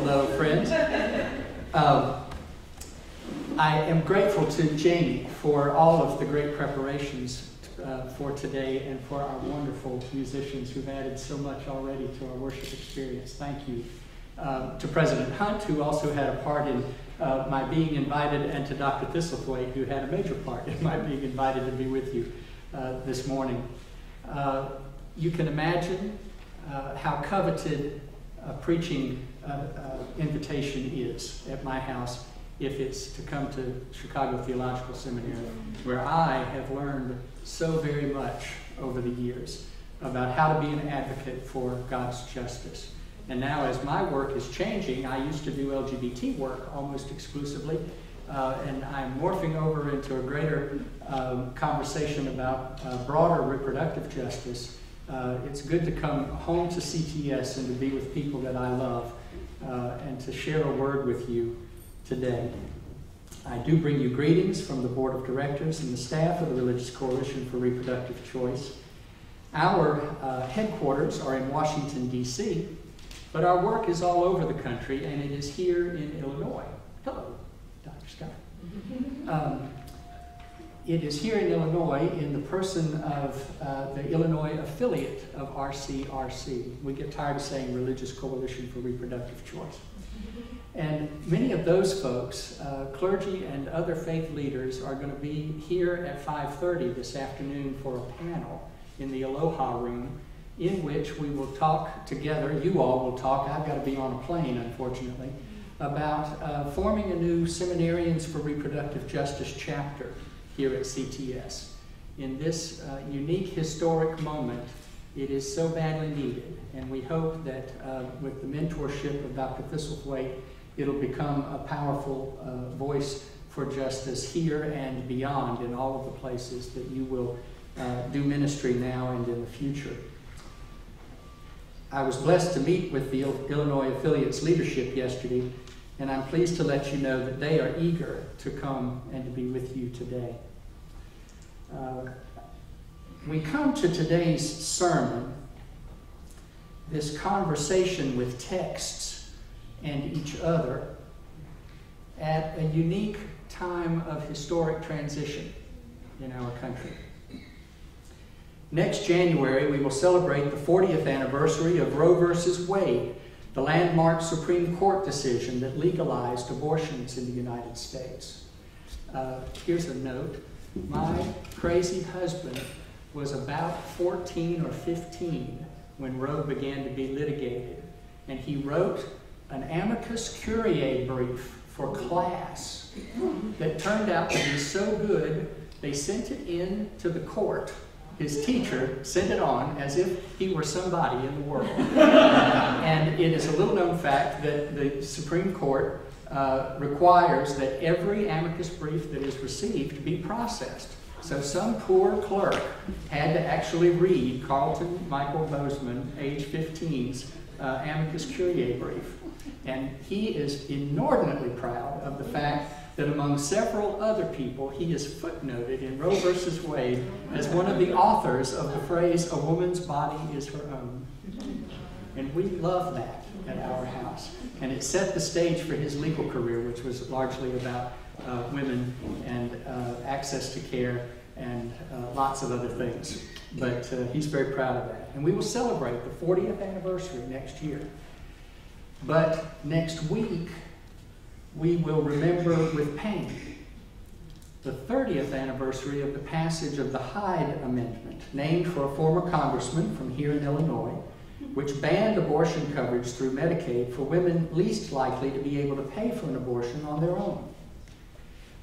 Hello, friends. I am grateful to Jamie for all of the great preparations for today and for our wonderful musicians who've added so much already to our worship experience. Thank you. To President Hunt, who also had a part in my being invited, and to Dr. Thistlethwaite, who had a major part in my being invited to be with you this morning. You can imagine how coveted a preaching invitation is at my house if it's to come to Chicago Theological Seminary, where I have learned so very much over the years about how to be an advocate for God's justice. And now as my work is changing, I used to do LGBT work almost exclusively, and I'm morphing over into a greater conversation about broader reproductive justice. It's good to come home to CTS and to be with people that I love and to share a word with you today. I do bring you greetings from the Board of Directors and the staff of the Religious Coalition for Reproductive Choice. Our headquarters are in Washington, D.C., but our work is all over the country, and it is here in Illinois. Hello, Dr. Scott. It is here in Illinois in the person of the Illinois affiliate of RCRC. We get tired of saying Religious Coalition for Reproductive Choice. And many of those folks, clergy and other faith leaders, are going to be here at 5:30 this afternoon for a panel in the Aloha Room, in which we will talk together, you all will talk, I've got to be on a plane unfortunately, about forming a new Seminarians for Reproductive Justice chapter here at CTS. In this unique historic moment, it is so badly needed, and we hope that with the mentorship of Dr. Thistlethwaite, it'll become a powerful voice for justice here and beyond in all of the places that you will do ministry now and in the future. I was blessed to meet with the Illinois Affiliates leadership yesterday, and I'm pleased to let you know that they are eager to come and to be with you today. We come to today's sermon, this conversation with texts and each other, at a unique time of historic transition in our country. Next January, we will celebrate the 40th anniversary of Roe v. Wade, the landmark Supreme Court decision that legalized abortions in the United States. Here's a note. My crazy husband was about 14 or 15 when Roe began to be litigated, and he wrote an amicus curiae brief for class that turned out to be so good, they sent it in to the court. His teacher sent it on as if he were somebody in the world. And it is a little-known fact that the Supreme Court requires that every amicus brief that is received be processed. So some poor clerk had to actually read Carlton Michael Bozeman, age 15's amicus curiae brief. And he is inordinately proud of the fact that among several other people, he is footnoted in Roe v. Wade as one of the authors of the phrase, "A woman's body is her own." And we love that at our house. And it set the stage for his legal career, which was largely about women and access to care and lots of other things. But he's very proud of that. And we will celebrate the 40th anniversary next year. But next week, we will remember with pain the 30th anniversary of the passage of the Hyde Amendment, named for a former congressman from here in Illinois, which banned abortion coverage through Medicaid for women least likely to be able to pay for an abortion on their own.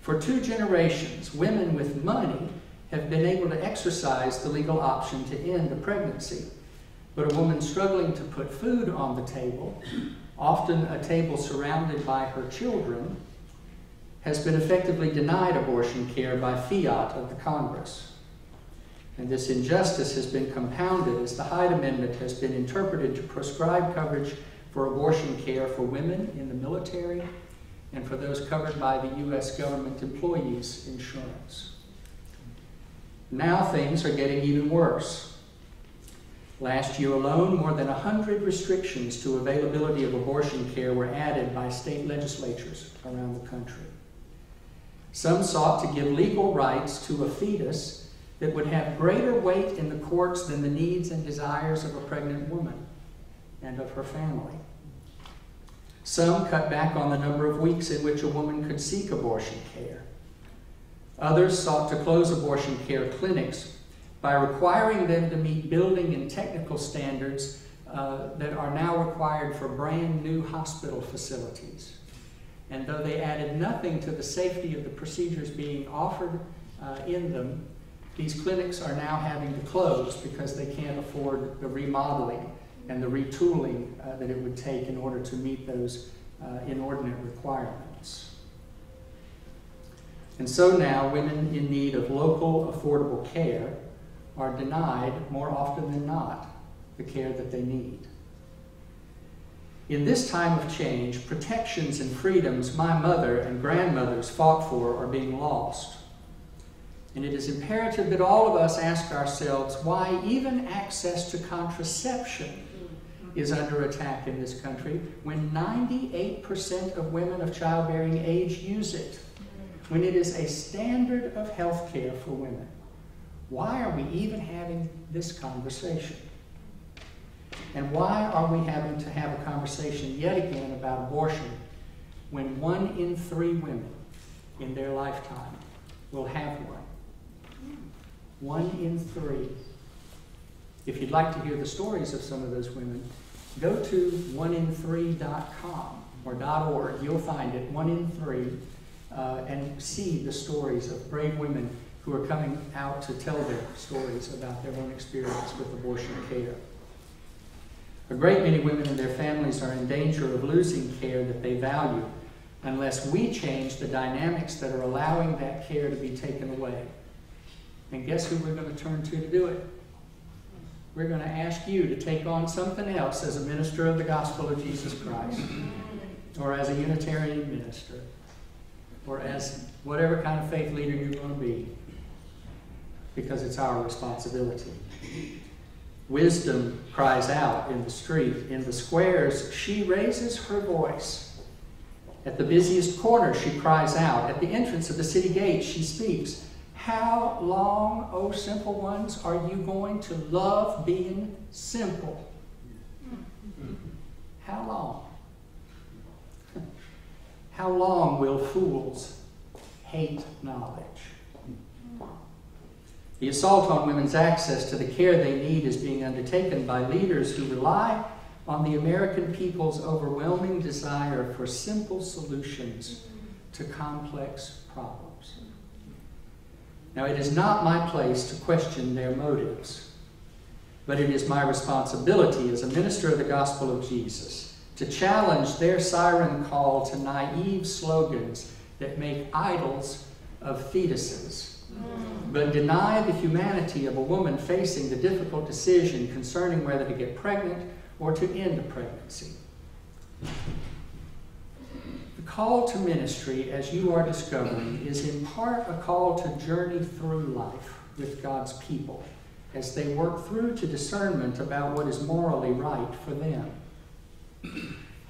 For 2 generations, women with money have been able to exercise the legal option to end a pregnancy. But a woman struggling to put food on the table, often a table surrounded by her children, has been effectively denied abortion care by fiat of the Congress. And this injustice has been compounded as the Hyde Amendment has been interpreted to prescribe coverage for abortion care for women in the military and for those covered by the U.S. government employees' insurance. Now things are getting even worse. Last year alone, more than 100 restrictions to availability of abortion care were added by state legislatures around the country. Some sought to give legal rights to a fetus that would have greater weight in the courts than the needs and desires of a pregnant woman and of her family. Some cut back on the number of weeks in which a woman could seek abortion care. Others sought to close abortion care clinics by requiring them to meet building and technical standards that are now required for brand new hospital facilities. And though they added nothing to the safety of the procedures being offered in them, these clinics are now having to close because they can't afford the remodeling and the retooling that it would take in order to meet those inordinate requirements. And so now women in need of local, affordable care are denied, more often than not, the care that they need. In this time of change, protections and freedoms my mother and grandmothers fought for are being lost. And it is imperative that all of us ask ourselves why even access to contraception is under attack in this country when 98% of women of childbearing age use it, when it is a standard of health care for women. Why are we even having this conversation? And why are we having to have a conversation yet again about abortion when 1 in 3 women in their lifetime will have one? 1 in 3. If you'd like to hear the stories of some of those women, go to oneinthre.com or .org. You'll find it, 1 in 3, and see the stories of brave women who are coming out to tell their stories about their own experience with abortion care. A great many women and their families are in danger of losing care that they value unless we change the dynamics that are allowing that care to be taken away. And guess who we're going to turn to do it? We're going to ask you to take on something else as a minister of the gospel of Jesus Christ, or as a Unitarian minister, or as whatever kind of faith leader you're going to be, because it's our responsibility. Wisdom cries out in the street. In the squares, she raises her voice. At the busiest corner, she cries out. At the entrance of the city gate, she speaks. How long, O simple ones, are you going to love being simple? How long? How long will fools hate knowledge? The assault on women's access to the care they need is being undertaken by leaders who rely on the American people's overwhelming desire for simple solutions to complex problems. Now, it is not my place to question their motives, but it is my responsibility as a minister of the gospel of Jesus to challenge their siren call to naive slogans that make idols of fetuses, but deny the humanity of a woman facing the difficult decision concerning whether to get pregnant or to end a pregnancy. The call to ministry, as you are discovering, is in part a call to journey through life with God's people as they work through to discernment about what is morally right for them.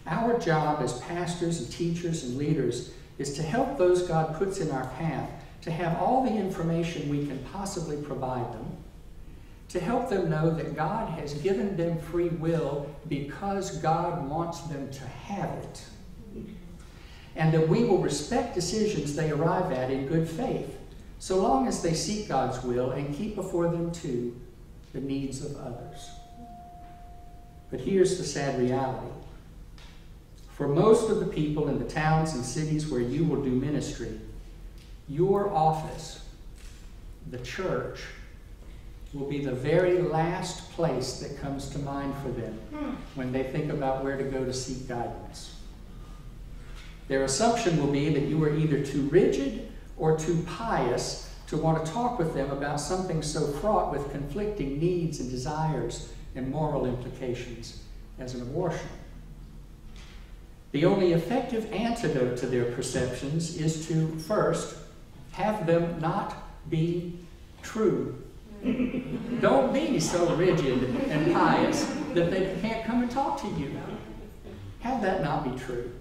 Our job as pastors and teachers and leaders is to help those God puts in our path to have all the information we can possibly provide them, to help them know that God has given them free will because God wants them to have it, and that we will respect decisions they arrive at in good faith, so long as they seek God's will and keep before them, too, the needs of others. But here's the sad reality. For most of the people in the towns and cities where you will do ministry, your office, the church, will be the very last place that comes to mind for them when they think about where to go to seek guidance. Their assumption will be that you are either too rigid or too pious to want to talk with them about something so fraught with conflicting needs and desires and moral implications as an abortion. The only effective antidote to their perceptions is to, first, have them not be true. Don't be so rigid and pious that they can't come and talk to you. Have that not be true.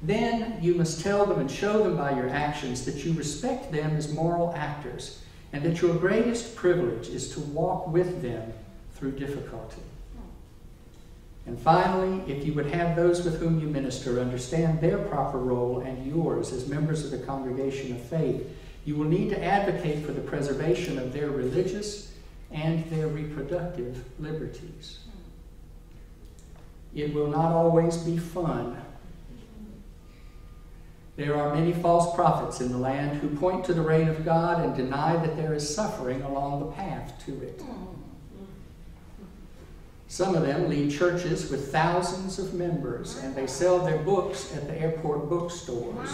Then you must tell them and show them by your actions that you respect them as moral actors, and that your greatest privilege is to walk with them through difficulty. And finally, if you would have those with whom you minister understand their proper role and yours as members of the congregation of faith, you will need to advocate for the preservation of their religious and their reproductive liberties. It will not always be fun. There are many false prophets in the land who point to the reign of God and deny that there is suffering along the path to it. Some of them lead churches with thousands of members, and they sell their books at the airport bookstores.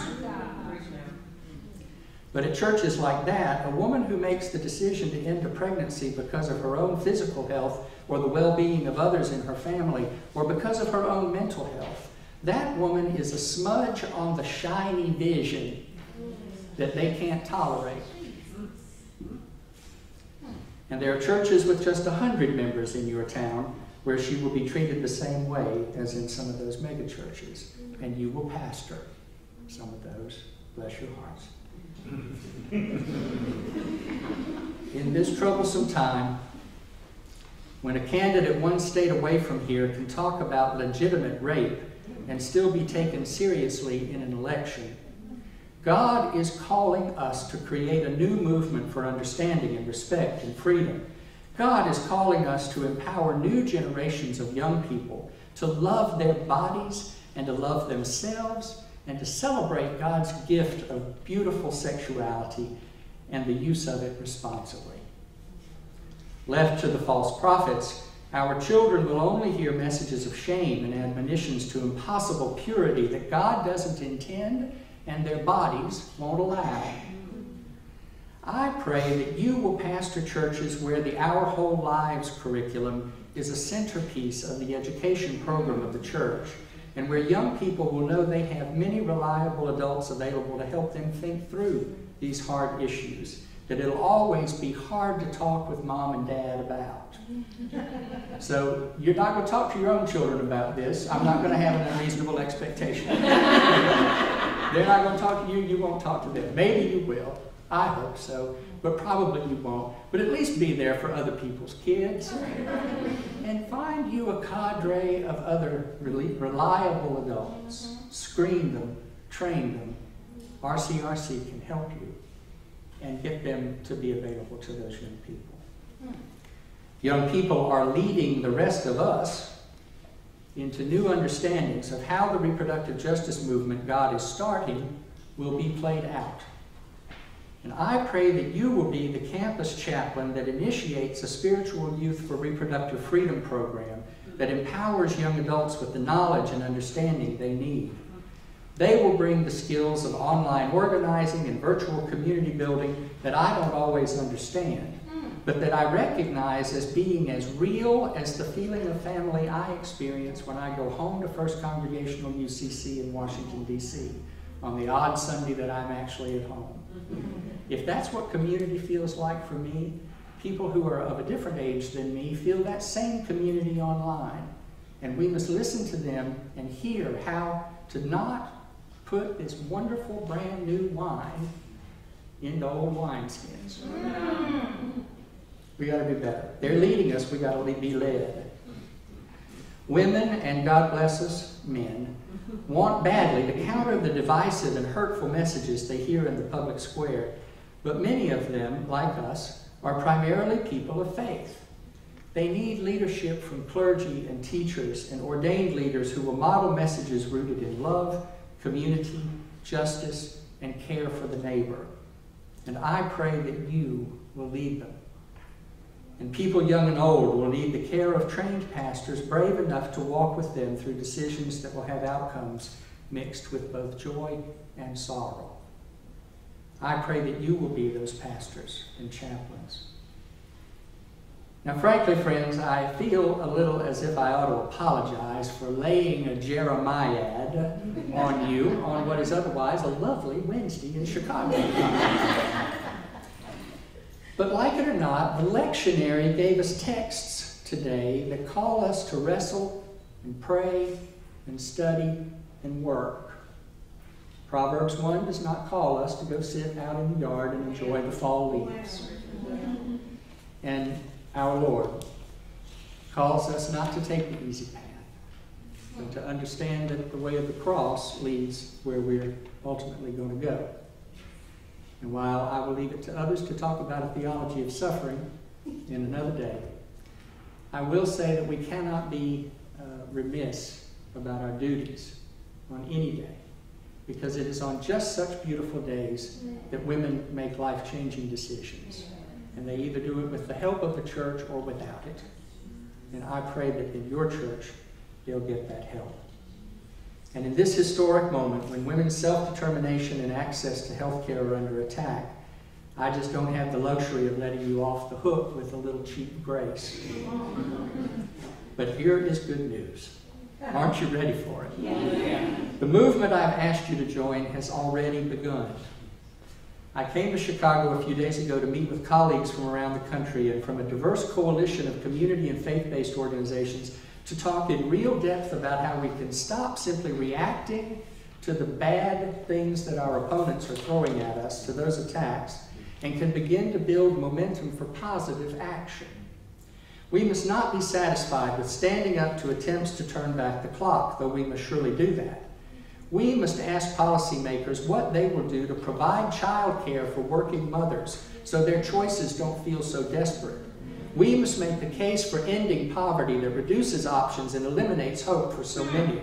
But at churches like that, a woman who makes the decision to end a pregnancy because of her own physical health or the well-being of others in her family or because of her own mental health, that woman is a smudge on the shiny vision that they can't tolerate. And there are churches with just 100 members in your town where she will be treated the same way as in some of those mega churches. And you will pastor some of those. Bless your hearts. In this troublesome time, when a candidate one state away from here can talk about legitimate rape and still be taken seriously in an election, God is calling us to create a new movement for understanding and respect and freedom. God is calling us to empower new generations of young people to love their bodies and to love themselves and to celebrate God's gift of beautiful sexuality and the use of it responsibly. Left to the false prophets, our children will only hear messages of shame and admonitions to impossible purity that God doesn't intend and their bodies won't allow. I pray that you will pastor churches where the Our Whole Lives curriculum is a centerpiece of the education program of the church, and where young people will know they have many reliable adults available to help them think through these hard issues, that it'll always be hard to talk with mom and dad about. So you're not going to talk to your own children about this. I'm not going to have an unreasonable expectation. They're not going to talk to you, you won't talk to them. Maybe you will. I hope so, but probably you won't. But at least be there for other people's kids. And find you a cadre of other reliable adults. Screen them, train them. RCRC can help you and get them to be available to those young people. Young people are leading the rest of us into new understandings of how the reproductive justice movement God is starting will be played out. And I pray that you will be the campus chaplain that initiates a spiritual youth for reproductive freedom program that empowers young adults with the knowledge and understanding they need. They will bring the skills of online organizing and virtual community building that I don't always understand, but that I recognize as being as real as the feeling of family I experience when I go home to First Congregational UCC in Washington, D.C. on the odd Sunday that I'm actually at home. If that's what community feels like for me, people who are of a different age than me feel that same community online. And we must listen to them and hear how to not put this wonderful brand new wine into old wineskins. We got to be better. They're leading us, we got to be led. Women, and God bless us, men, want badly to counter the divisive and hurtful messages they hear in the public square. But many of them, like us, are primarily people of faith. They need leadership from clergy and teachers and ordained leaders who will model messages rooted in love, community, justice, and care for the neighbor. And I pray that you will lead them. And people young and old will need the care of trained pastors brave enough to walk with them through decisions that will have outcomes mixed with both joy and sorrow. I pray that you will be those pastors and chaplains. Now, frankly, friends, I feel a little as if I ought to apologize for laying a Jeremiad on you on what is otherwise a lovely Wednesday in Chicago. But like it or not, the lectionary gave us texts today that call us to wrestle and pray and study and work. Proverbs 1 does not call us to go sit out in the yard and enjoy the fall leaves. And our Lord calls us not to take the easy path, but to understand that the way of the cross leads where we're ultimately going to go. And while I will leave it to others to talk about a theology of suffering in another day, I will say that we cannot be remiss about our duties on any day, because it is on just such beautiful days that women make life-changing decisions. And they either do it with the help of the church or without it. And I pray that in your church, they'll get that help. And in this historic moment, when women's self-determination and access to health care are under attack, I just don't have the luxury of letting you off the hook with a little cheap grace. But here is good news. Aren't you ready for it? Yeah. The movement I've asked you to join has already begun. I came to Chicago a few days ago to meet with colleagues from around the country and from a diverse coalition of community and faith-based organizations to talk in real depth about how we can stop simply reacting to the bad things that our opponents are throwing at us, to those attacks, and can begin to build momentum for positive action. We must not be satisfied with standing up to attempts to turn back the clock, though we must surely do that. We must ask policymakers what they will do to provide child care for working mothers so their choices don't feel so desperate. We must make the case for ending poverty that reduces options and eliminates hope for so many.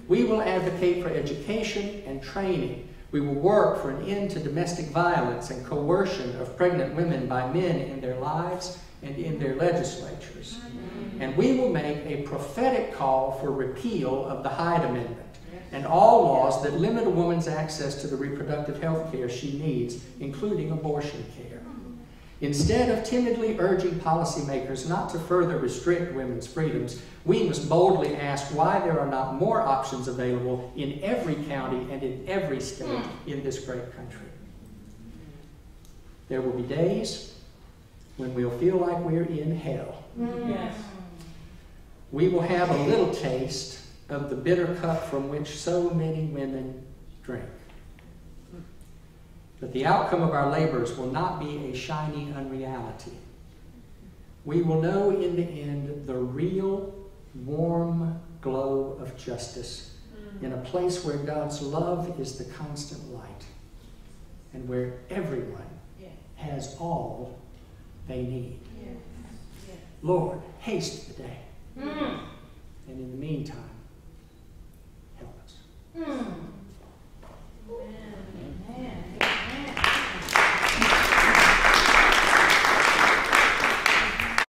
We will advocate for education and training. We will work for an end to domestic violence and coercion of pregnant women by men in their lives and in their legislatures. And we will make a prophetic call for repeal of the Hyde Amendment and all laws that limit a woman's access to the reproductive health care she needs, including abortion care. Instead of timidly urging policymakers not to further restrict women's freedoms, we must boldly ask why there are not more options available in every county and in every state in this great country. There will be days when we'll feel like we're in hell. Yes. We will have a little taste of the bitter cup from which so many women drink. But the outcome of our labors will not be a shiny unreality. We will know in the end the real warm glow of justice in a place where God's love is the constant light and where everyone has all they need. Lord, haste the day. And in the meantime,